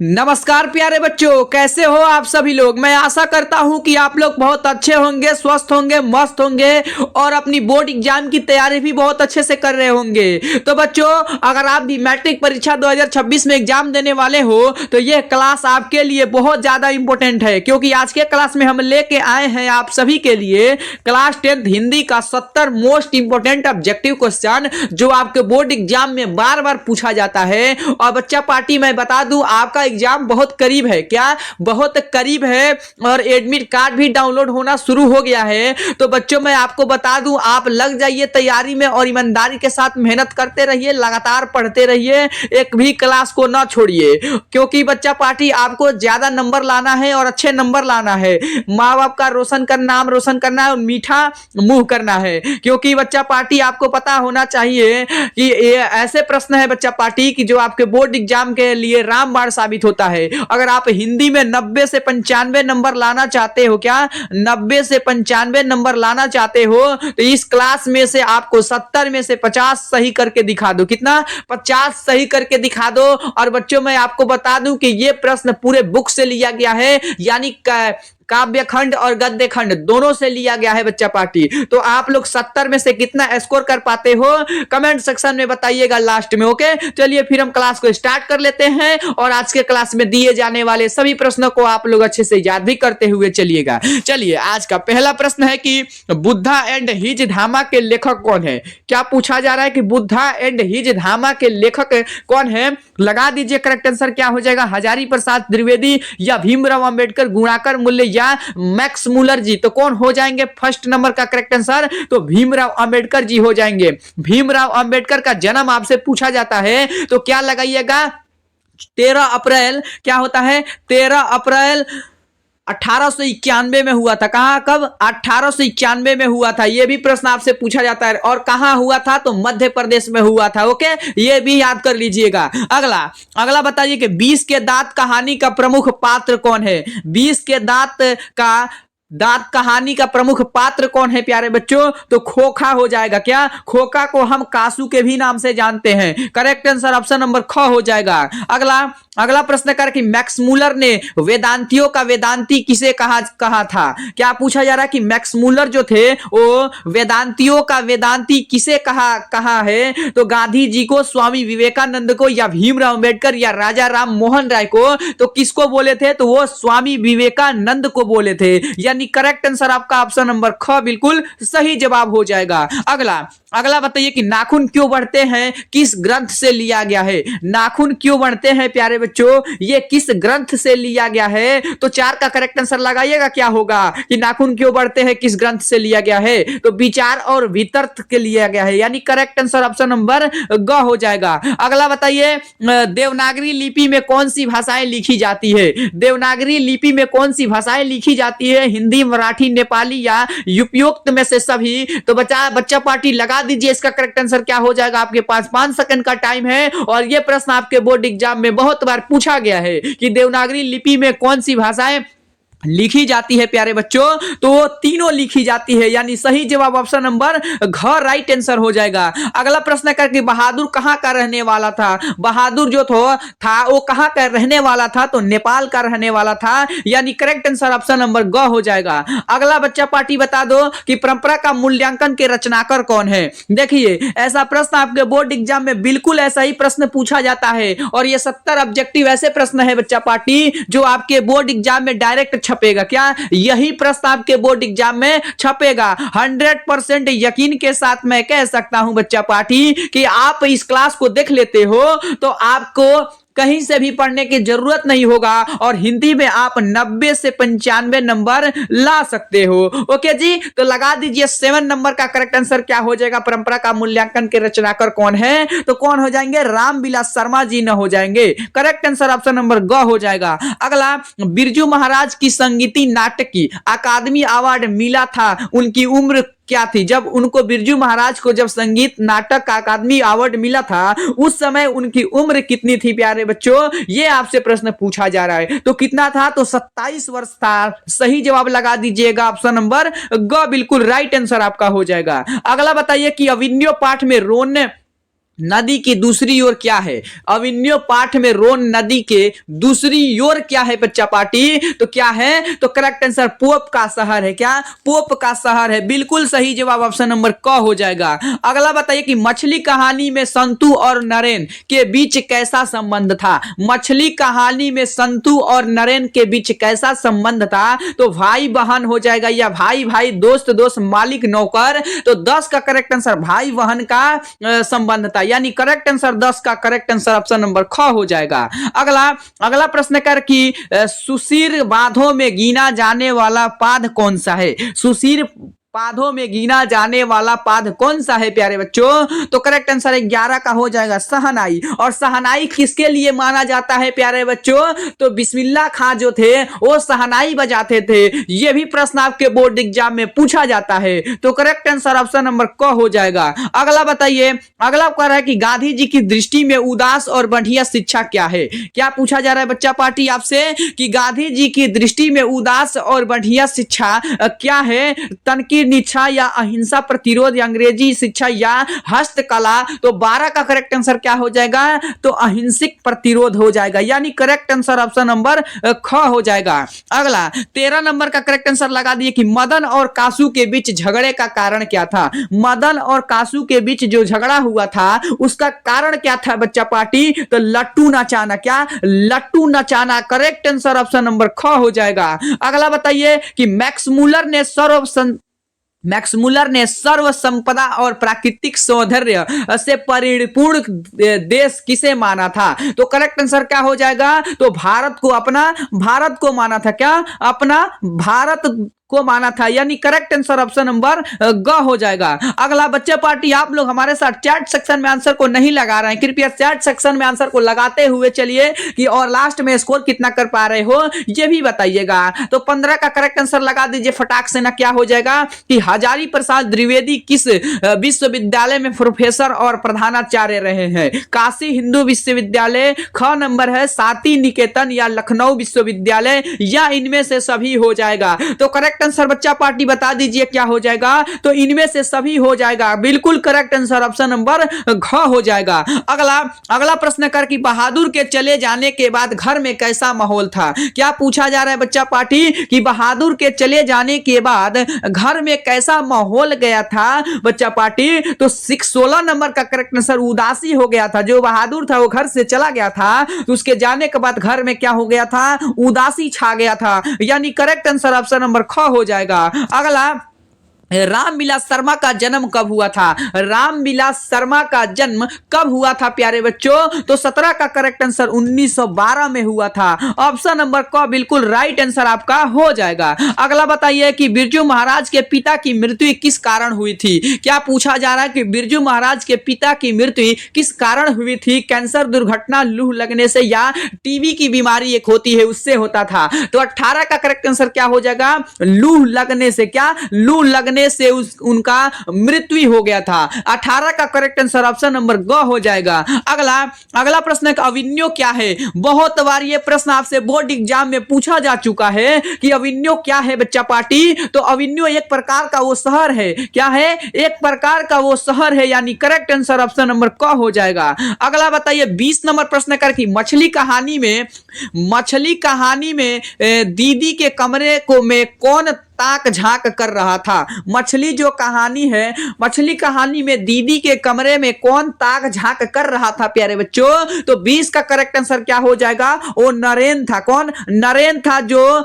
नमस्कार प्यारे बच्चों, कैसे हो आप सभी लोग। मैं आशा करता हूं कि आप लोग बहुत अच्छे होंगे, स्वस्थ होंगे, मस्त होंगे और अपनी बोर्ड एग्जाम की तैयारी भी बहुत अच्छे से कर रहे होंगे। तो बच्चों, अगर आप भी मैट्रिक परीक्षा 2026 में एग्जाम देने वाले हो तो यह क्लास आपके लिए बहुत ज्यादा इंपॉर्टेंट है, क्योंकि आज के क्लास में हम लेके आए हैं आप सभी के लिए क्लास 10th हिंदी का 70 मोस्ट इंपॉर्टेंट ऑब्जेक्टिव क्वेश्चन, जो आपके बोर्ड एग्जाम में बार बार पूछा जाता है। और बच्चा पार्टी, मैं बता दूं, आपका एग्जाम बहुत करीब है। क्या बहुत करीब है? और एडमिट कार्ड भी डाउनलोड होना शुरू हो गया है। तो बच्चों, मैं आपको बता दूं, आप लग जाइए तैयारी में और ईमानदारी के साथ मेहनत करते रहिए, लगातार पढ़ते रहिए, एक भी क्लास को ना छोड़िए, क्योंकि बच्चा पार्टी आपको ज्यादा नंबर लाना है और अच्छे नंबर लाना है। माँ बाप का नाम रोशन करना है और मीठा मुंह करना है, क्योंकि बच्चा पार्टी आपको पता होना चाहिए कि ये ऐसे प्रश्न है बच्चा पार्टी की जो आपके बोर्ड एग्जाम के लिए रामबाण साबित होता है। अगर आप हिंदी में 90 से 95 नंबर लाना चाहते हो, क्या 90 से 95 नंबर लाना चाहते हो, तो इस क्लास में से आपको 70 में से 50 सही करके दिखा दो। कितना? 50 सही करके दिखा दो। और बच्चों, मैं आपको बता दूं कि यह प्रश्न पूरे बुक से लिया गया है, यानी काव्य खंड और गद्य खंड दोनों से लिया गया है बच्चा पार्टी। तो आप लोग 70 में से कितना स्कोर कर पाते हो, कमेंट सेक्शन में बताइएगा लास्ट में। ओके, चलिए फिर हम क्लास को स्टार्ट कर लेते हैं और आज के क्लास में दिए जाने वाले सभी प्रश्नों को आप लोग अच्छे से याद भी करते हुए चलिएगा। चलिए, आज का पहला प्रश्न है कि बुद्धा एंड हिज धामा के लेखक कौन है। क्या पूछा जा रहा है कि बुद्धा एंड हिज धामा के लेखक कौन है? लगा दीजिए, करेक्ट आंसर क्या हो जाएगा? हजारी प्रसाद द्विवेदी या भीमराव अंबेडकर, गुणाकर मूल्य या मैक्स मूलर जी। तो कौन हो जाएंगे फर्स्ट नंबर का करेक्ट आंसर? तो भीमराव अंबेडकर जी हो जाएंगे। भीमराव अंबेडकर का जन्म आपसे पूछा जाता है तो क्या लगाइएगा? 13 अप्रैल, क्या होता है? 13 अप्रैल 1891 में हुआ था। कहां, कब? 1891 में हुआ था। यह भी प्रश्न आपसे पूछा जाता है। और कहां हुआ था? तो मध्य प्रदेश में हुआ था। ओके, यह भी याद कर लीजिएगा। अगला अगला बताइए कि 20 के दांत कहानी का प्रमुख पात्र कौन है। 20 के दांत कहानी का प्रमुख पात्र कौन है प्यारे बच्चों? तो खोखा हो जाएगा। क्या? खोखा को हम कासू के भी नाम से जानते हैं। करेक्ट आंसर ऑप्शन नंबर ख हो जाएगा। अगला प्रश्न कर कि मैक्स मूलर ने वेदांतियों का वेदांती किसे कहा था। क्या पूछा जा रहा है कि मैक्स मूलर जो थे वो वेदांतियों का वेदांती किसे कहा है? तो गांधी जी को, स्वामी विवेकानंद को, या भीमराव अंबेडकर, या राजा राम मोहन राय को। तो किसको बोले थे? तो वो स्वामी विवेकानंद को बोले थे। यानी करेक्ट आंसर आपका ऑप्शन नंबर ख बिल्कुल सही जवाब हो जाएगा। अगला बताइए कि नाखून क्यों बढ़ते हैं किस ग्रंथ से लिया गया है। नाखून क्यों बढ़ते हैं प्यारे बच्चों, ये किस ग्रंथ से लिया गया है? तो 4 का करेक्ट आंसर लगाइएगा। क्या होगा कि नाखून क्यों बढ़ते हैं किस ग्रंथ से लिया गया है? तो विचार और वितर्क के लिया गया है, यानी करेक्ट आंसर ऑप्शन नंबर ग हो जाएगा। अगला बताइए, देवनागरी लिपि में कौन सी भाषाएं लिखी जाती है। देवनागरी लिपि में कौन सी भाषाएं लिखी जाती है? हिंदी, मराठी, नेपाली या उपयुक्त में से सभी। तो बच्चा पार्टी लगा दीजिए, इसका करेक्ट आंसर क्या हो जाएगा। आपके पास 5 सेकंड का टाइम है और यह प्रश्न आपके बोर्ड एग्जाम में बहुत बार पूछा गया है कि देवनागरी लिपि में कौन सी भाषाएं लिखी जाती है प्यारे बच्चों। तो वो तीनों लिखी जाती है, यानी सही जवाब ऑप्शन नंबर घ राइट आंसर हो जाएगा। अगला प्रश्न करके बहादुर कहां का रहने वाला था। बहादुर जो था वो कहां का रहने वाला था? तो नेपाल का रहने वाला था, यानी करेक्ट आंसर ऑप्शन नंबर ग हो जाएगा। अगला बच्चा पार्टी बता दो कि परंपरा का मूल्यांकन के रचनाकार कौन है। देखिए, ऐसा प्रश्न आपके बोर्ड एग्जाम में बिल्कुल ऐसा ही प्रश्न पूछा जाता है और ये 70 ऑब्जेक्टिव ऐसे प्रश्न है बच्चा पार्टी जो आपके बोर्ड एग्जाम में डायरेक्ट छपेगा। क्या यही प्रश्न आपके बोर्ड एग्जाम में छपेगा? 100% यकीन के साथ मैं कह सकता हूं बच्चा पार्टी कि आप इस क्लास को देख लेते हो तो आपको कहीं से भी पढ़ने की जरूरत नहीं होगा और हिंदी में आप 90 से 95 नंबर ला सकते हो। ओके जी, तो लगा दीजिए 7 नंबर का करेक्ट आंसर क्या हो जाएगा। परंपरा का मूल्यांकन के रचनाकार कौन है? तो कौन हो जाएंगे? रामविलास शर्मा जी न हो जाएंगे। करेक्ट आंसर ऑप्शन नंबर ग हो जाएगा। अगला, बिरजू महाराज की संगीति नाटक की अकादमी अवार्ड मिला था, उनकी उम्र क्या थी। जब उनको, बिरजू महाराज को जब संगीत नाटक का अकादमी अवार्ड मिला था उस समय उनकी उम्र कितनी थी प्यारे बच्चों? ये आपसे प्रश्न पूछा जा रहा है। तो कितना था? तो 27 वर्ष था। सही जवाब लगा दीजिएगा ऑप्शन नंबर ग बिल्कुल राइट आंसर आपका हो जाएगा। अगला बताइए कि अविन्यो पाठ में नदी की दूसरी ओर क्या है? अविन्यो पाठ में रोन नदी के दूसरी ओर क्या है बच्चा पार्टी? तो क्या है? तो करेक्ट आंसर पोप का शहर है। क्या? पोप का शहर है। बिल्कुल सही जवाब ऑप्शन नंबर क हो जाएगा। अगला बताइए कि मछली कहानी में संतु और नरेन के बीच कैसा संबंध था? मछली कहानी में संतु और नरेन के बीच कैसा संबंध था? तो भाई बहन हो जाएगा, या भाई भाई, दोस्त दोस्त, मालिक नौकर। तो 10 का करेक्ट आंसर भाई बहन का संबंध था, यानी करेक्ट आंसर 10 का करेक्ट आंसर ऑप्शन नंबर ख हो जाएगा। अगला अगला प्रश्न कर कि सुशीर बांधों में गिना जाने वाला पाद कौन सा है? सुशीर पादों में गिना जाने वाला पाद कौन सा है प्यारे बच्चों? तो करेक्ट आंसर 11 का हो जाएगा शहनाई। और शहनाई किसके लिए माना जाता है प्यारे बच्चों? तो बिस्मिल्लाह खां जो थे वो शहनाई बजाते थे। ये भी प्रश्न आपके बोर्ड एग्जाम में पूछा जाता है। तो करेक्ट आंसर ऑप्शन नंबर क हो जाएगा। अगला बताइए, अगला कह रहा है कि गांधी जी की दृष्टि में उदास और बढ़िया शिक्षा क्या है? क्या पूछा जा रहा है बच्चा पार्टी आपसे कि गांधी जी की दृष्टि में उदास और बढ़िया शिक्षा क्या है? तनकी निष्ठा या अहिंसा, प्रतिरोध, अंग्रेजी शिक्षा या हस्तकला। तो 12 का करेक्ट आंसर क्या हो जाएगा? तो अहिंसक प्रतिरोध हो जाएगा, यानी करेक्ट आंसर ऑप्शन नंबर ख हो जाएगा। अगला 13 नंबर का करेक्ट आंसर लगा दिए कि मदन और कासू के बीच झगड़े का कारण क्या था? मदन और कासू के बीच जो झगड़ा हुआ था उसका कारण क्या था बच्चा पार्टी? तो लट्टू नचाना। क्या? लट्टू नचाना। करेक्ट आंसर ऑप्शन नंबर ख हो जाएगा। अगला बताइए कि मैक्स मुलर ने सर्व संपदा और प्राकृतिक सौंदर्य से परिपूर्ण देश किसे माना था? तो करेक्ट आंसर क्या हो जाएगा? तो भारत को माना था। क्या? अपना भारत को माना था, यानी करेक्ट आंसर ऑप्शन नंबर ग हो जाएगा। अगला बच्चे पार्टी, आप लोग हमारे साथ चैट सेक्शन में आंसर को नहीं लगा रहे हैं, कृपया चैट सेक्शन में आंसर को लगाते हुए चलिए कि और लास्ट में स्कोर कितना कर पा रहे हो ये भी बताइएगा। तो 15 का करेक्ट आंसर लगा दीजिए फटाक से ना। क्या हो जाएगा कि हजारी प्रसाद द्विवेदी किस विश्वविद्यालय में प्रोफेसर और प्रधानाचार्य रहे हैं? काशी हिंदू विश्वविद्यालय, ख नंबर है शांति निकेतन या लखनऊ विश्वविद्यालय, या इनमें से सभी हो जाएगा। तो करेक्ट आंसर बच्चा पार्टी बता दीजिए क्या हो जाएगा? तो इनमें से सभी हो जाएगा। बिल्कुल करेक्ट आंसर ऑप्शन नंबर घ हो जाएगा। अगला प्रश्न कर कि बहादुर के चले जाने के बाद घर में कैसा माहौल था? क्या पूछा जा रहा है बच्चा पार्टी कि बहादुर के चले जाने के बाद घर में कैसा माहौल गया था बच्चा पार्टी? तो 16 नंबर का करेक्ट आंसर उदासी हो गया था। जो बहादुर था वो घर से चला गया था, तो उसके जाने के बाद घर में क्या हो गया था? उदासी छा गया था, यानी करेक्ट आंसर ऑप्शन नंबर ख हो जाएगा। अगला रामविलास शर्मा का जन्म कब हुआ था? रामविलास शर्मा का जन्म कब हुआ था प्यारे बच्चों? तो 17 का करेक्ट आंसर 1912 में हुआ था। ऑप्शन नंबर क बिल्कुल राइट आंसर आपका हो जाएगा। अगला बताइए कि बिरजू महाराज के पिता की मृत्यु किस कारण हुई थी? क्या पूछा जा रहा है कि बिरजू महाराज के पिता की मृत्यु किस कारण हुई थी? कैंसर, दुर्घटना, लूह लगने से, या टीबी की बीमारी एक होती है उससे होता था? तो 18 का करेक्ट आंसर क्या हो जाएगा? लूह लगने से। क्या? लूह लगने से उनका मृत्यु हो गया था। 18 का करेक्ट आंसर ऑप्शन नंबर ग हो जाएगा। अगला प्रश्न है अविन्यो क्या है? बहुत बार ये प्रश्न आपसे बोर्ड एग्जाम में पूछा जा चुका है कि अविन्यो क्या है बच्चा पार्टी? तो अविन्यो एक प्रकार का वो शहर है। क्या है? एक प्रकार का वो शहर है, यानी करेक्ट आंसर ऑप्शन नंबर क हो जाएगा। अगला बताइए 20 नंबर प्रश्न कर कि मछली कहानी में दीदी के कमरे को में कौन ताक झांक कर रहा था? मछली कहानी में दीदी के कमरे में कौन ताक झांक कर रहा था प्यारे बच्चों? तो 20 का करेक्ट आंसर क्या हो जाएगा? वो नरेन था। कौन? नरेन था जो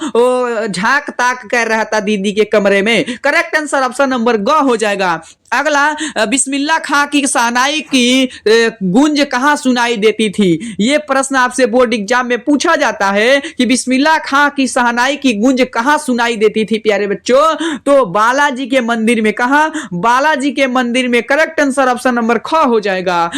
झांक ताक कर रहा था दीदी के कमरे में। करेक्ट आंसर ऑप्शन नंबर ग हो जाएगा। अगला बिस्मिल्लाह खां की शहनाई की गूंज कहां सुनाई देती थी? ये प्रश्न आपसे बोर्ड एग्जाम में पूछा जाता है कि बिस्मिल्लाह खां की शहनाई की गूंज कहां सुनाई देती थी प्यारे बच्चों? तो बालाजी के मंदिर में। कहां? बालाजी के मंदिर में। करेक्ट आंसर ऑप्शन नंबर ख हो जाएगा।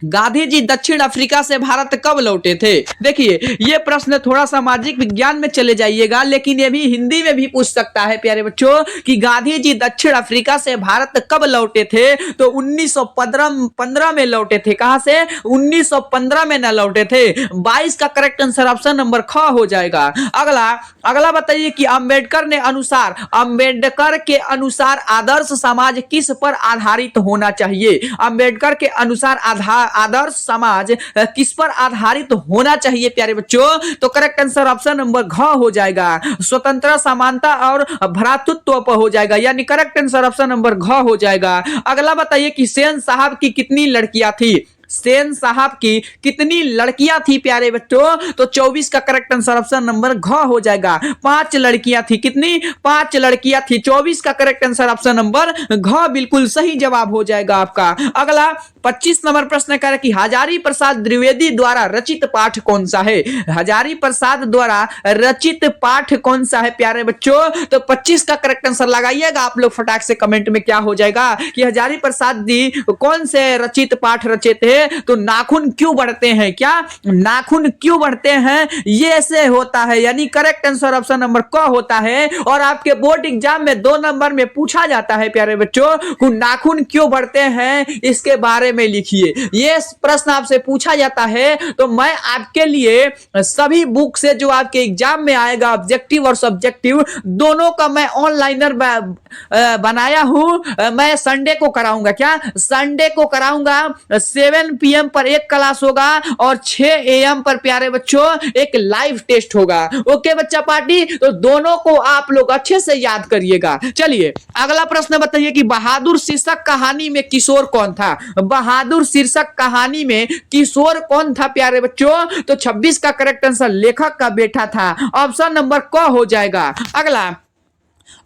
गांधी जी दक्षिण अफ्रीका से भारत कब लौटे थे? देखिए ये प्रश्न थोड़ा सामाजिक विज्ञान में चले जाइएगा, लेकिन ये भी हिंदी में भी पूछ सकता है प्यारे बच्चों कि गांधी जी दक्षिण अफ्रीका से भारत कब लौटे थे? तो 1915 में लौटे थे। कहां से? 1915 में न लौटे थे। 22 का करेक्ट आंसर ऑप्शन नंबर ख हो जाएगा। अगला अगला बताइए कि अंबेडकर के अनुसार आदर्श समाज किस पर आधारित होना चाहिए? अंबेडकर के अनुसार आदर्श समाज किस पर आधारित होना चाहिए प्यारे बच्चों? तो करेक्ट आंसर ऑप्शन नंबर घ हो जाएगा। स्वतंत्रता, समानता और भ्रातृत्व पर हो जाएगा, यानी करेक्ट आंसर ऑप्शन नंबर घ हो जाएगा। अगला बताइए कि सेन साहब की कितनी लड़कियां थी? सेन साहब की कितनी लड़कियां थी प्यारे बच्चों? तो 24 का करेक्ट आंसर ऑप्शन नंबर घ हो जाएगा। 5 लड़कियां थी। कितनी? 5 लड़कियां थी। 24 का करेक्ट आंसर ऑप्शन नंबर घ बिल्कुल सही जवाब हो जाएगा आपका। अगला 25 नंबर प्रश्न कर कि हजारी प्रसाद द्विवेदी द्वारा रचित पाठ कौन सा है? हजारी प्रसाद द्वारा रचित पाठ कौन सा है प्यारे बच्चों? तो 25 का करेक्ट आंसर लगाइएगा आप लोग फटाक से कमेंट में। क्या हो जाएगा कि हजारी प्रसाद जी कौन से रचित पाठ रचे थे? तो नाखून क्यों बढ़ते हैं? क्या नाखून क्यों बढ़ते हैं? ये ऐसे होता है, यानी करेक्ट आंसर ऑप्शन नंबर क होता है। और आपके बोर्ड एग्जाम में 2 नंबर में पूछा जाता है प्यारे बच्चों कि नाखून क्यों बढ़ते हैं, इसके बारे में लिखिए। ये प्रश्न आपसे पूछा जाता है तो मैं आपके लिए सभी बुक से जो आपके एग्जाम में आएगा ऑब्जेक्टिव और सब्जेक्टिव दोनों का मैं ऑनलाइनर बनाया हूं। मैं संडे को कराऊंगा। क्या? संडे को कराऊंगा। 7 PM पर एक क्लास होगा और 6 AM पर प्यारे बच्चों एक लाइव टेस्ट होगा। ओके बच्चा पार्टी, तो दोनों को आप लोग अच्छे से याद करिएगा। चलिए अगला प्रश्न बताइए कि बहादुर शीर्षक कहानी में किशोर कौन था? बहादुर शीर्षक कहानी में किशोर कौन था प्यारे बच्चों? तो 26 का करेक्ट आंसर लेखक का बेटा था। ऑप्शन नंबर क हो जाएगा।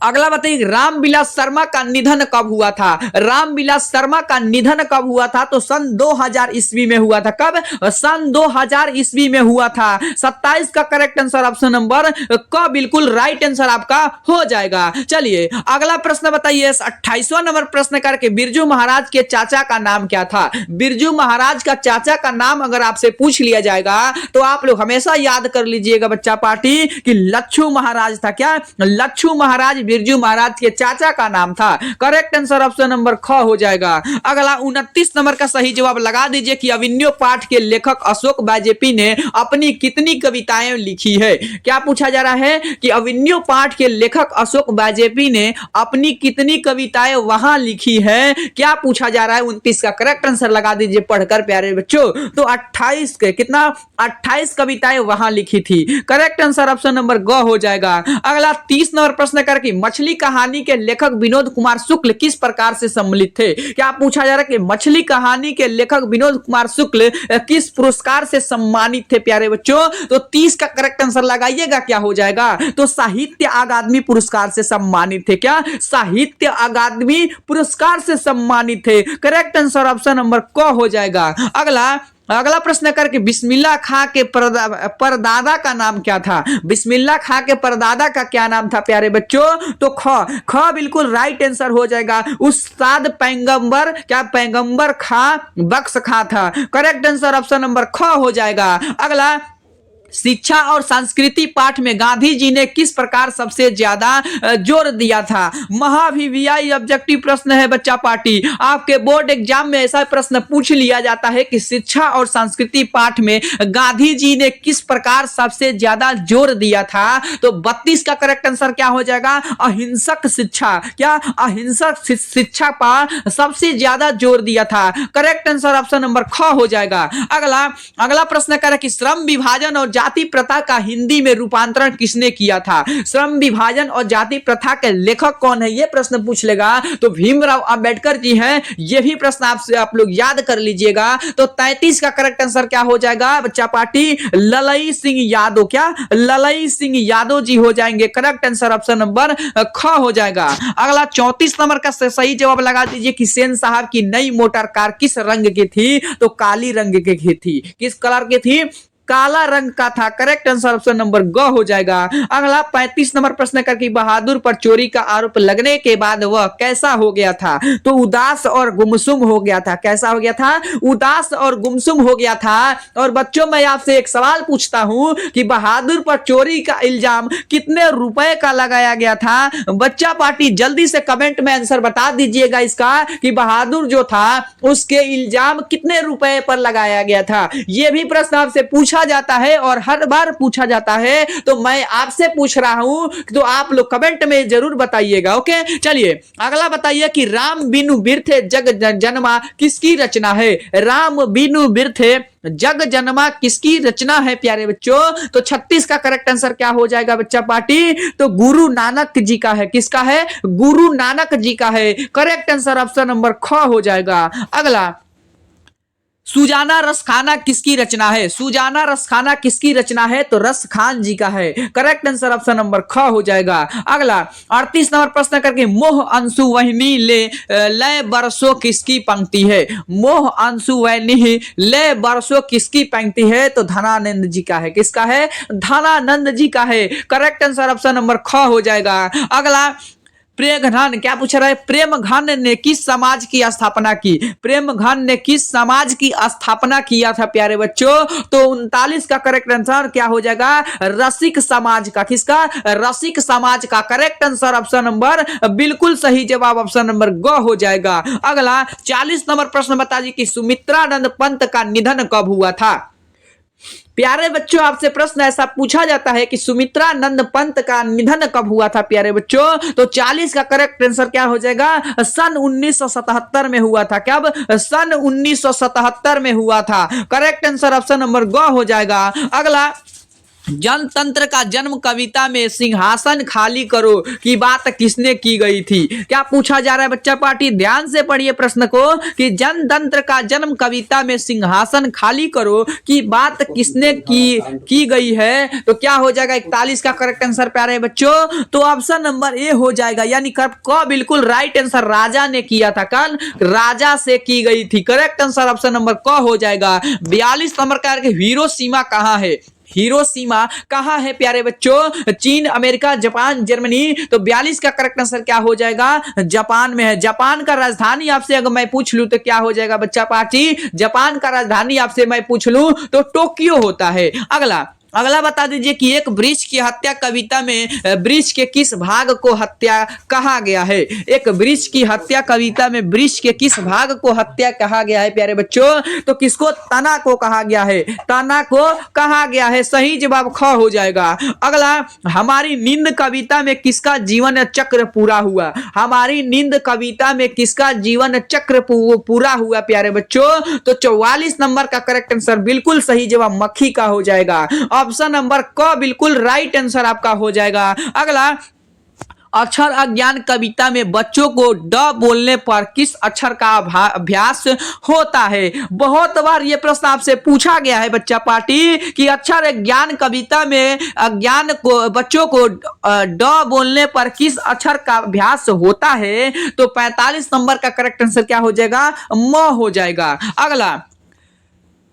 अगला बताइए रामविलास शर्मा का निधन कब हुआ था? रामविलास शर्मा का निधन कब हुआ था? तो सन 2000 ईस्वी में हुआ था। कब? सन 2000 ईस्वी में हुआ था। 27 का करेक्ट आंसर ऑप्शन नंबर क बिल्कुल राइट आंसर आपका हो जाएगा। चलिए अगला प्रश्न बताइए 28वां नंबर प्रश्न करके बिरजू महाराज के चाचा का नाम क्या था? बिरजू महाराज का चाचा का नाम अगर आपसे पूछ लिया जाएगा तो आप लोग हमेशा याद कर लीजिएगा बच्चा पार्टी कि लच्छू महाराज था। क्या? लच्छू महाराज बिरजू महाराज के चाचा का नाम था। करेक्ट आंसर ऑप्शन नंबर ख हो जाएगा। अगला 29 नंबर का सही जवाब लगा दीजिए कि अभिमन्यु पाठ के लेखक अशोक वाजपेयी ने अपनी कितनी कविताएं लिखी है? क्या पूछा जा रहा है कि अभिमन्यु पाठ के लेखक अशोक वाजपेयी ने अपनी कितनी कविताएं वहां लिखी है? क्या पूछा जा रहा है? 29 का करेक्ट आंसर लगा दीजिए पढ़कर प्यारे बच्चों। तो 28 के कितना? 28 कविताएं वहां लिखी थी। करेक्ट आंसर ऑप्शन नंबर ग हो जाएगा। अगला 30 नंबर प्रश्न करके मछली कहानी के लेखक विनोद कुमार शुक्ल किस प्रकार से सम्मिलित थे? क्या पूछा जा रहा है कि मछली कहानी के लेखक विनोद कुमार शुक्ल किस पुरस्कार से सम्मानित थे प्यारे बच्चों? तो 30 का करेक्ट आंसर लगाइएगा। क्या हो जाएगा? तो साहित्य अकादमी पुरस्कार से सम्मानित थे। क्या? साहित्य अकादमी पुरस्कार से सम्मानित थे। करेक्ट आंसर ऑप्शन नंबर क हो जाएगा। अगला प्रश्न करके बिस्मिल्लाह खां के परदादा का नाम क्या था? बिस्मिल्लाह खां के परदादा का क्या नाम था प्यारे बच्चों? तो ख बिल्कुल राइट आंसर हो जाएगा। उस्ताद पैगंबर, क्या पैगंबर खां बख्श खां था। करेक्ट आंसर ऑप्शन नंबर ख हो जाएगा। अगला शिक्षा और संस्कृति पाठ में गांधी जी ने किस प्रकार सबसे ज्यादा जोर दिया था? महाभिव्यायी ऑब्जेक्टिव प्रश्न है बच्चा पार्टी। आपके बोर्ड एग्जाम में ऐसा प्रश्न पूछ लिया जाता है कि शिक्षा और संस्कृति पाठ में गांधी जी ने किस प्रकार सबसे ज्यादा जोर दिया था? तो 32 का करेक्ट आंसर क्या हो जाएगा? अहिंसक शिक्षा। क्या? अहिंसक शिक्षा पर सबसे ज्यादा जोर दिया था। करेक्ट आंसर ऑप्शन नंबर ख हो जाएगा। अगला प्रश्न करें कि श्रम विभाजन और जाति प्रथा का हिंदी में रूपांतरण किसने किया था? श्रम विभाजन और जाति प्रथा के लेखक कौन है? यह प्रश्न पूछ लेगा तो भीमराव अंबेडकर जी हैं। यह भी प्रश्न आपसे आप लोग याद कर लीजिएगा। तो 33 का करेक्ट आंसर क्या हो जाएगा बच्चा पार्टी? ललई सिंह यादव। क्या? ललई सिंह यादव जी हो जाएंगे। करेक्ट आंसर ऑप्शन नंबर ख हो जाएगा। अगला 34 नंबर का सही जवाब लगा दीजिए कि सेन साहब की नई मोटर कार किस रंग की थी? तो काली रंग की थी। किस कलर की थी? काला रंग का था। करेक्ट आंसर ऑप्शन नंबर ग हो जाएगा। अगला 35 नंबर प्रश्न करके बहादुर पर चोरी का आरोप लगने के बाद वह कैसा हो गया था? तो उदास और गुमसुम हो गया था। कैसा हो गया था? उदास और गुमसुम हो गया था। और बच्चों मैं आपसे एक सवाल पूछता हूं कि बहादुर पर चोरी का इल्जाम कितने रुपए का लगाया गया था? बच्चा पार्टी जल्दी से कमेंट में आंसर बता दीजिएगा इसका कि बहादुर जो था उसके इल्जाम कितने रुपए पर लगाया गया था। यह भी प्रश्न आपसे पूछा जाता है और हर बार पूछा जाता है, तो मैं आपसे पूछ रहा हूं तो आप लोग कमेंट में जरूर बताइएगा। ओके, चलिए अगला बताइए कि राम बिनु बिरथे जग जन्मा किसकी रचना है? राम बिनु बिरथे जग जन्मा किसकी रचना है प्यारे बच्चों? तो 36 का करेक्ट आंसर क्या हो जाएगा बच्चा पार्टी? तो गुरु नानक जी का है। किसका है? गुरु नानक जी का है। करेक्ट आंसर ऑप्शन नंबर ख हो जाएगा। अगला, सुजाना रसखाना किसकी रचना है? सुजाना रसखाना किसकी रचना है? तो रस खान जी का है। करेक्ट आंसर ऑप्शन नंबर ख हो जाएगा। अगला 38 नंबर प्रश्न करके मोह अंशु वहनी ले बरसों किसकी पंक्ति है? मोह अंशु वहनी ले बरसों किसकी पंक्ति है? तो धनानंद जी का है। किसका है? धनानंद जी का है। करेक्ट आंसर ऑप्शन नंबर ख हो जाएगा। अगला, प्रेमघन क्या पूछ रहा है? प्रेमघन ने किस समाज की स्थापना की? प्रेमघन ने किस समाज की स्थापना किया था प्यारे बच्चों? तो 39 का करेक्ट आंसर क्या हो जाएगा? रसिक समाज का। किसका? रसिक समाज का। करेक्ट आंसर ऑप्शन नंबर बिल्कुल सही जवाब ऑप्शन नंबर ग हो जाएगा। अगला 40 नंबर प्रश्न बता दीजिए कि सुमित्रानंद पंत का निधन कब हुआ था? प्यारे बच्चों आपसे प्रश्न ऐसा पूछा जाता है कि सुमित्रानंद पंत का निधन कब हुआ था प्यारे बच्चों? तो 40 का करेक्ट आंसर क्या हो जाएगा? सन 1977 में हुआ था। कब? सन 1977 में हुआ था। करेक्ट आंसर ऑप्शन नंबर ग हो जाएगा। अगला, जनतंत्र का जन्म कविता में सिंहासन खाली करो की बात किसने की गई थी? क्या पूछा जा रहा है बच्चा पार्टी? ध्यान से पढ़िए प्रश्न को कि जनतंत्र का जन्म कविता में सिंहासन खाली करो की बात किसने की गई है? तो क्या हो जाएगा? 41 का करेक्ट आंसर प्यारे बच्चों तो ऑप्शन नंबर ए हो जाएगा। यानी क बिल्कुल राइट आंसर राजा ने किया था। कल राजा से की गई थी। करेक्ट आंसर ऑप्शन नंबर क हो जाएगा। 42 नंबर का हिरोशिमा कहां है? हिरोशिमा कहां है प्यारे बच्चों? चीन, अमेरिका, जापान, जर्मनी। तो 42 का करेक्ट आंसर क्या हो जाएगा? जापान में है। जापान का राजधानी आपसे अगर मैं पूछ लूं तो क्या हो जाएगा बच्चा पार्टी? जापान का राजधानी आपसे मैं पूछ लूं तो टोक्यो होता है। अगला बता दीजिए कि एक वृक्ष की हत्या कविता में वृक्ष के किस भाग को हत्या कहा गया है? एक वृक्ष की हत्या कविता में वृक्ष के किस भाग को हत्या कहा गया है प्यारे बच्चों? तो किसको? तना को कहा गया है। तना को कहा गया है। सही जवाब ख हो जाएगा। अगला, हमारी नींद कविता में किसका जीवन चक्र पूरा हुआ? हमारी नींद कविता में किसका जीवन चक्र पूरा हुआ प्यारे बच्चों? तो 44 नंबर का करेक्ट आंसर बिल्कुल सही जवाब मक्खी का हो जाएगा। ऑप्शन नंबर क बिल्कुल राइट आंसर आपका हो जाएगा। अगला, अक्षर अज्ञान कविता में बच्चों को ड बोलने पर किस अक्षर का अभ्यास होता है? बहुत बार ये प्रश्न आपसे पूछा गया है बच्चा पार्टी कि अक्षर ज्ञान कविता में अज्ञान को बच्चों को ड बोलने पर किस अक्षर का अभ्यास होता है? तो 45 नंबर का करेक्ट आंसर क्या हो जाएगा? म हो जाएगा। अगला,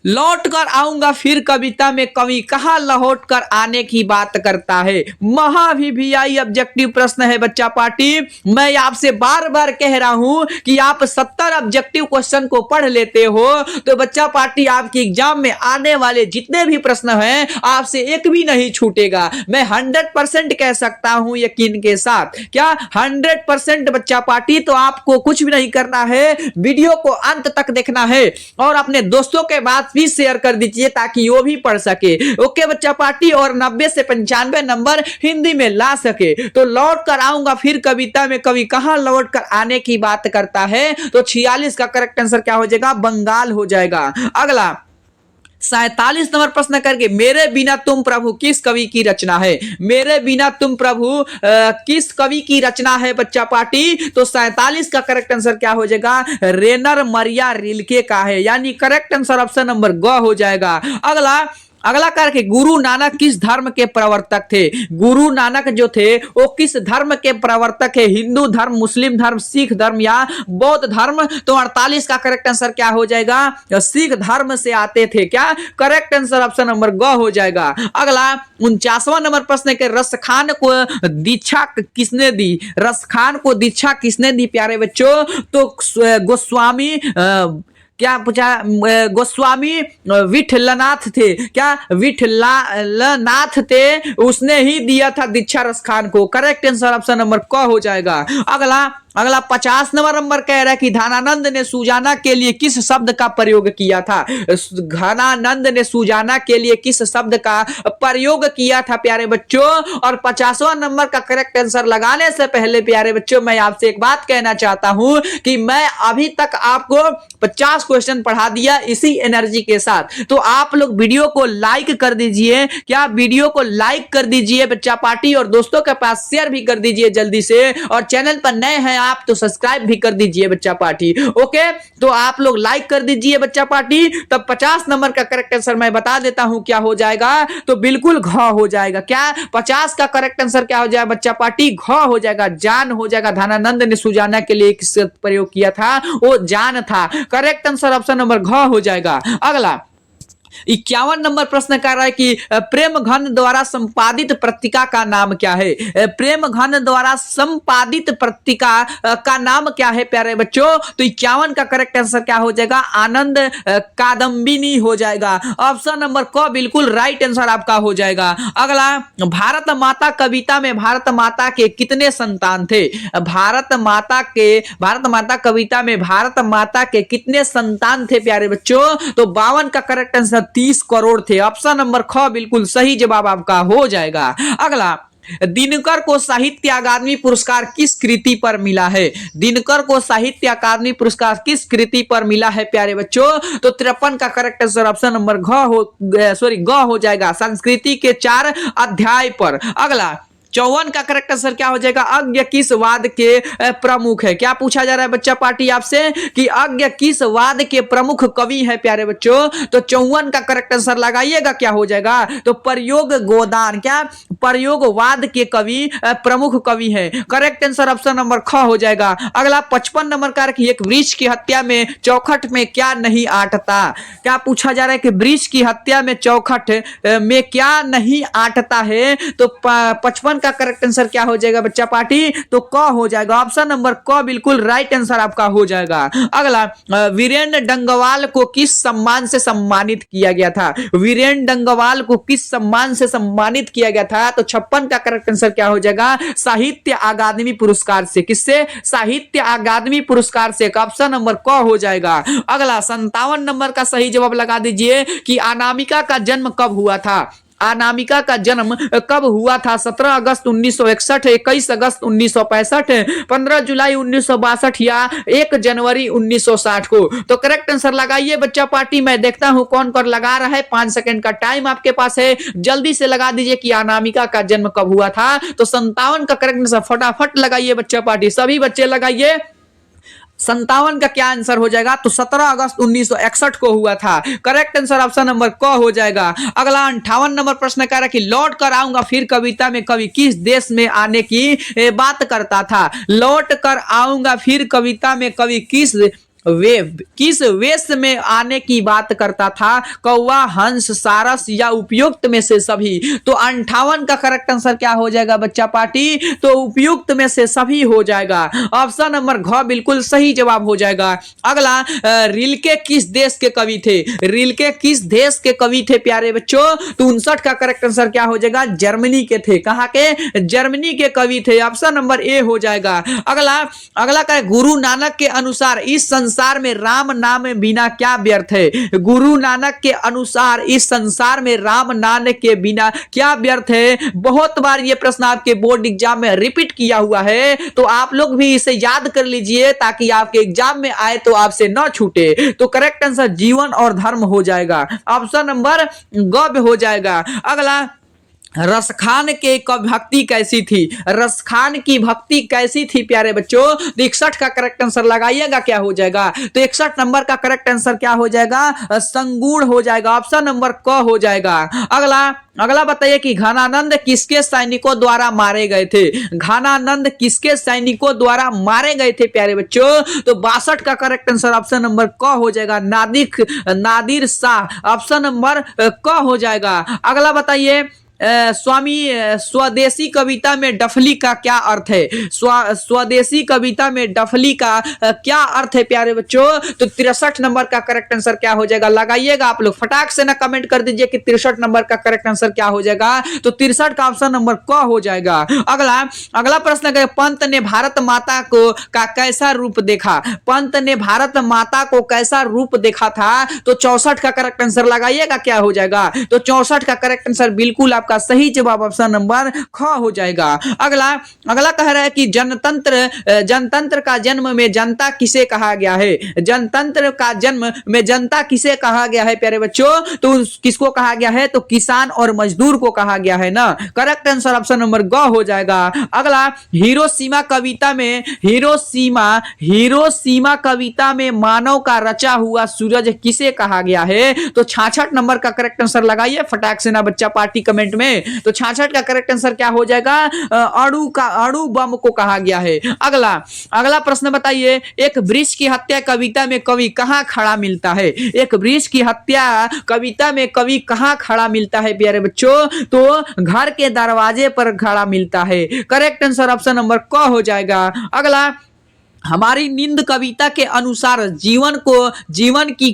लौट कर आऊंगा फिर कविता में कवि कहां लौट कर आने की बात करता है? महाभिभियाई ऑब्जेक्टिव प्रश्न है बच्चा पार्टी। मैं आपसे बार बार कह रहा हूं कि आप 70 ऑब्जेक्टिव क्वेश्चन को पढ़ लेते हो तो बच्चा पार्टी आपकी एग्जाम में आने वाले जितने भी प्रश्न हैं आपसे एक भी नहीं छूटेगा। मैं 100% कह सकता हूं यकीन के साथ। क्या 100% बच्चा पार्टी? तो आपको कुछ भी नहीं करना है, वीडियो को अंत तक देखना है और अपने दोस्तों के बाद प्लीज शेयर कर दीजिए ताकि वो भी पढ़ सके। ओके बच्चा पार्टी, और 90 से 95 नंबर हिंदी में ला सके। तो लौट कर आऊंगा फिर कविता में कवि कहां लौट कर आने की बात करता है? तो 46 का करेक्ट आंसर क्या हो जाएगा? बंगाल हो जाएगा। अगला 47 नंबर प्रश्न करके मेरे बिना तुम प्रभु किस कवि की रचना है? मेरे बिना तुम प्रभु किस कवि की रचना है बच्चा पार्टी? तो 47 का करेक्ट आंसर क्या हो जाएगा? रेनर मरिया रिल्के का है। यानी करेक्ट आंसर ऑप्शन नंबर ग हो जाएगा। अगला अगला करके गुरु नानक किस धर्म के प्रवर्तक थे? गुरु नानक जो थे वो किस धर्म के प्रवर्तक है? हिंदू धर्म, मुस्लिम धर्म, सिख धर्म या बौद्ध धर्म? तो 48 का करेक्ट आंसर क्या हो जाएगा? सिख धर्म से आते थे। क्या करेक्ट आंसर ऑप्शन नंबर ग हो जाएगा। अगला 49वां नंबर प्रश्न है कि रसखान को दीक्षा किसने दी? रसखान को दीक्षा किसने दी प्यारे बच्चों? तो गोस्वामी क्या पूछा? गोस्वामी विठलनाथ थे। क्या विठलनाथ थे? उसने ही दिया था दीक्षा रसखान को। करेक्ट आंसर ऑप्शन नंबर क हो जाएगा। अगला 50 नंबर कह रहा है कि धनानंद ने सुजाना के लिए किस शब्द का प्रयोग किया था? धनानंद ने सुजाना के लिए किस शब्द का प्रयोग किया था प्यारे बच्चों? और 50वां नंबर का करेक्ट आंसर लगाने से पहले प्यारे बच्चों मैं आपसे एक बात कहना चाहता हूं कि मैं अभी तक आपको 50 क्वेश्चन पढ़ा दिया इसी एनर्जी के साथ। तो आप लोग वीडियो को लाइक कर दीजिए। क्या वीडियो को लाइक कर दीजिए बच्चा पार्टी, और दोस्तों के पास शेयर भी कर दीजिए जल्दी से, और चैनल पर नए हैं आप तो सब्सक्राइब भी कर दीजिए बच्चा पार्टी। ओके, तो आप लोग लाइक कर दीजिए बच्चा पार्टी। तब 50 नंबर का करेक्ट आंसर मैं बता देता हूं क्या हो जाएगा। तो बिल्कुल घ हो जाएगा। क्या 50 का करेक्ट आंसर क्या हो जाएगा बच्चा पार्टी? घ हो जाएगा, जान हो जाएगा। धनानंद ने सुजाना के लिए किस प्रयोग किया था? वो जान था। करेक्ट आंसर ऑप्शन नंबर घ हो जाएगा। अगला 51 नंबर प्रश्न कर रहा है कि प्रेम घन द्वारा संपादित पत्रिका का नाम क्या है? प्रेम घन द्वारा संपादित पत्रिका का नाम क्या है प्यारे बच्चों? तो 51 का करेक्ट आंसर क्या हो जाएगा? आनंद कादम्बिनी हो जाएगा। ऑप्शन नंबर क बिल्कुल राइट आंसर आपका हो जाएगा। अगला भारत माता कविता में भारत माता के कितने संतान थे? भारत माता कविता में भारत माता के कितने संतान थे प्यारे बच्चों? तो 52 का करेक्ट आंसर 30 करोड़ थे। ऑप्शन नंबर ख बिल्कुल सही जवाब आपका हो जाएगा। अगला दिनकर को साहित्य अकादमी पुरस्कार किस कृति पर मिला है? दिनकर को साहित्य अकादमी पुरस्कार किस कृति पर मिला है प्यारे बच्चों? तो 53 का करेक्ट आंसर ऑप्शन नंबर ग हो जाएगा। संस्कृति के 4 अध्याय पर। अगला 54 का करेक्ट आंसर क्या हो जाएगा? अज्ञ किस वाद के प्रमुख है? क्या पूछा जा रहा है बच्चा पार्टी आपसे कि अज्ञ किस वाद के प्रमुख कवि है प्यारे बच्चों? तो 54 का करेक्ट आंसर लगाइएगा क्या हो जाएगा? तो प्रयोग गोदान। क्या प्रयोगवाद के कवि प्रमुख कवि है। करेक्ट आंसर ऑप्शन नंबर ख हो जाएगा। अगला 55 नंबर का कि एक वृक्ष की हत्या में चौखट में क्या नहीं आटता? क्या पूछा जा रहा है कि वृक्ष की हत्या में चौखट में क्या नहीं आटता है? तो 55 का करेक्ट आंसर क्या हो जाएगा बच्चा पार्टी? तो क हो जाएगा। ऑप्शन नंबर क बिल्कुल राइट आंसर आपका हो जाएगा। अगला वीरेंद्र डंगवाल को किस सम्मान से सम्मानित किया गया था? वीरेंद्र डंगवाल को किस सम्मान से सम्मानित किया गया था? तो 56 का करेक्ट आंसर क्या हो जाएगा? साहित्य अकादमी पुरस्कार से। किससे? साहित्य अकादमी पुरस्कार से। ऑप्शन नंबर क हो जाएगा। अगला 57 नंबर का सही जवाब लगा दीजिए कि अनामिका का जन्म कब हुआ था? अनामिका का जन्म कब हुआ था? 17 अगस्त 1961, 21 अगस्त 1965, 15 जुलाई 1962 या 1 जनवरी 1960 को? तो करेक्ट आंसर लगाइए बच्चा पार्टी। मैं देखता हूं कौन कौन लगा रहा है। 5 सेकंड का टाइम आपके पास है, जल्दी से लगा दीजिए कि अनामिका का जन्म कब हुआ था। तो 57 का करेक्ट आंसर फटाफट लगाइए बच्चा पार्टी। सभी बच्चे लगाइए। 57 का क्या आंसर हो जाएगा? तो 17 अगस्त 1961 को हुआ था। करेक्ट आंसर ऑप्शन नंबर क हो जाएगा। अगला 58 नंबर प्रश्न कह रहा है कि लौट कर आऊंगा फिर कविता में कवि किस देश में आने की बात करता था? लौट कर आऊंगा फिर कविता में कवि किस वेश में आने की बात करता था? कौवा, हंस, सारस या उपयुक्त में से सभी? तो 58 का करेक्ट आंसर क्या हो जाएगा बच्चा पार्टी? तो उपयुक्त में से सभी हो जाएगा। ऑप्शन नंबर घ बिल्कुल सही जवाब हो जाएगा। अगला रिल्के किस देश के कवि थे? रिल्के किस देश के कवि थे प्यारे बच्चों? तो 59 का करेक्ट आंसर क्या हो जाएगा? जर्मनी के थे। कहां के? जर्मनी के कवि थे। ऑप्शन नंबर ए हो जाएगा। अगला का गुरु नानक के अनुसार इस संसार में राम नाम बिना क्या व्यर्थ है? गुरु नानक के अनुसार इस संसार में राम नाम के बिना क्या व्यर्थ है? बहुत बार ये प्रश्न आपके बोर्ड एग्जाम में रिपीट किया हुआ है, तो आप लोग भी इसे याद कर लीजिए ताकि आपके एग्जाम में आए तो आपसे न छूटे। तो करेक्ट आंसर जीवन और धर्म हो जाएगा। ऑप्शन नंबर ग हो जाएगा। अगला रसखान के भक्ति कैसी थी, रसखान की भक्ति कैसी थी प्यारे बच्चों। तो 61 का करेक्ट आंसर लगाइएगा, क्या हो जाएगा। तो 61 नंबर का करेक्ट आंसर क्या हो जाएगा, संगूढ़ हो जाएगा, ऑप्शन नंबर क हो जाएगा। अगला अगला बताइए कि घनानंद किसके सैनिकों द्वारा मारे गए थे। घनानंद किसके सैनिकों द्वारा मारे गए थे प्यारे बच्चों। तो 62 का करेक्ट आंसर ऑप्शन नंबर क हो जाएगा, नादिर शाह, ऑप्शन नंबर क हो जाएगा। अगला बताइए स्वामी स्वदेशी कविता में डफली का क्या अर्थ है। स्वदेशी कविता में डफली का क्या अर्थ है प्यारे बच्चों। तो 63 नंबर का करेक्ट आंसर क्या हो जाएगा, लगाइएगा आप लोग फटाक से ना कमेंट कर दीजिए कि 63 नंबर का करेक्ट आंसर क्या हो जाएगा। तो 63 का ऑप्शन नंबर क हो जाएगा। अगला प्रश्न है, पंत ने भारत माता को का कैसा रूप देखा। पंत ने भारत माता को कैसा रूप देखा था। तो 64 का करेक्ट आंसर लगाइएगा, क्या हो जाएगा। तो 64 का करेक्ट आंसर बिल्कुल आपका सही जवाब ऑप्शन नंबर ख हो जाएगा। अगला कह रहा है कि जनतंत्र का जन्म में जनता किसे कहा गया है। जनतंत्र का जन्म में जनता किसे कहा गया है प्यारे बच्चों। तो किसको कहा गया है, तो किसान और मजदूर को कहा गया है ना। करेक्ट आंसर ऑप्शन नंबर ग हो जाएगा। अगला हिरोशिमा कविता में मानव का रचा हुआ सूरज किसे कहा गया है। तो 66 नंबर का करेक्ट आंसर लगाइए फटाक से ना बच्चा पार्टी कमेंट में। तो 66 का करेक्ट आंसर क्या हो जाएगा, अणु बम को कहा गया है। अगला प्रश्न बताइए, एक वृक्ष की हत्या कविता में कवि कहां खड़ा मिलता है। एक वृक्ष की हत्या कविता में कवि कहां खड़ा मिलता है प्यारे बच्चों। तो घर के दरवाजे पर खड़ा मिलता है। करेक्ट आंसर ऑप्शन नंबर क हो जाएगा। अगला, हमारी नींद कविता के अनुसार जीवन की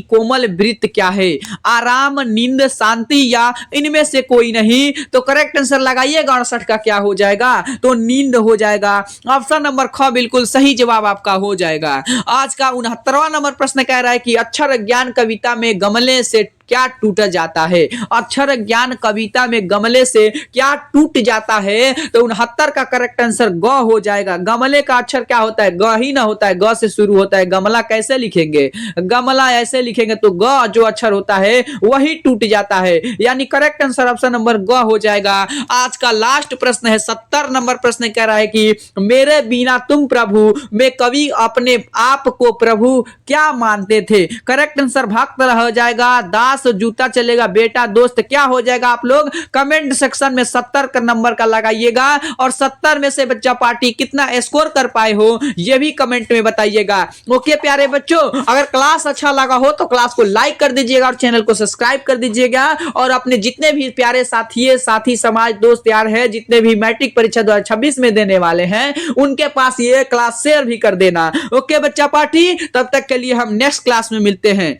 कोमल वृत्त क्या है। आराम, नींद, शांति या इनमें से कोई नहीं। तो करेक्ट आंसर लगाइएगा 68 का क्या हो जाएगा, तो नींद हो जाएगा। ऑप्शन नंबर ख बिल्कुल सही जवाब आपका हो जाएगा। आज का 69वां नंबर प्रश्न कह रहा है कि अक्षर ज्ञान कविता में गमले से क्या टूट जाता है। अक्षर ज्ञान कविता में गमले से क्या टूट जाता है। तो 69 का करेक्ट आंसर ग हो जाएगा। गमले का अक्षर क्या होता है, ग ही ना होता है, ग से शुरू होता है। गमला कैसे लिखेंगे, गमला ऐसे लिखेंगे तो ग जो अक्षर होता है वही टूट जाता है। यानी करेक्ट आंसर ऑप्शन नंबर ग हो जाएगा। आज का लास्ट प्रश्न है 70 नंबर प्रश्न कह रहा है कि मेरे बिना तुम प्रभु में कवि अपने आप को प्रभु क्या मानते थे। करेक्ट आंसर भक्त रह जाएगा, दास, जूता चलेगा, बेटा, दोस्त, क्या हो जाएगा। आप लोग कमेंट सेक्शन में 70 का नंबर का लगाइएगा और 70 में से बच्चा पार्टी कितना स्कोर कर पाए हो ये भी कमेंट में बताइएगा। ओके प्यारे बच्चों, अगर क्लास अच्छा लगा हो तो क्लास को लाइक कर दीजिएगा और चैनल को सब्सक्राइब कर दीजिएगा। और अपने जितने भी प्यारे साथी समाज दोस्त यार है, जितने भी मैट्रिक परीक्षा 2026 में देने वाले हैं उनके पास ये क्लास शेयर भी कर देना। ओके बच्चा पार्टी, तब तक के लिए हम नेक्स्ट क्लास में मिलते हैं।